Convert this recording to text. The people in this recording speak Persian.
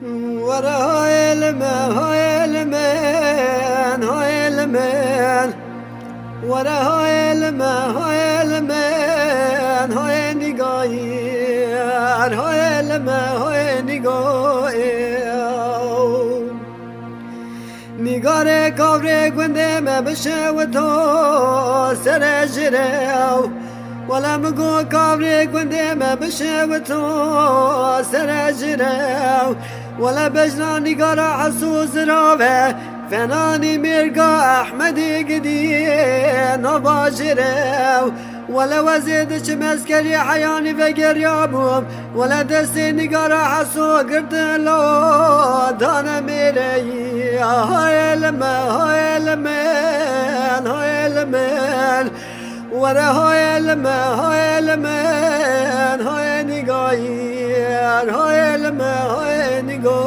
ورا هاي المن هاي المن هاي المن ورا هاي المن هاي المن هاي نگاهیر هاي المن هاي نگاهیر نگاره کابره گنده مبشه و تو سر جره ولا مگو کابره گنده مبشه و تو سر جره ولا بجنا نگاره حسوس راوه فناني مرقا أحمدي قدي نباجره ولا وزيد شمسكري حياني فقر يابوم ولا دستي نقرا حسو قرد لو دانا ميري هاي المال هاي المال هاي المال ورا هاي المال هاي المال هاي نقاير هاي المال هاي نقاير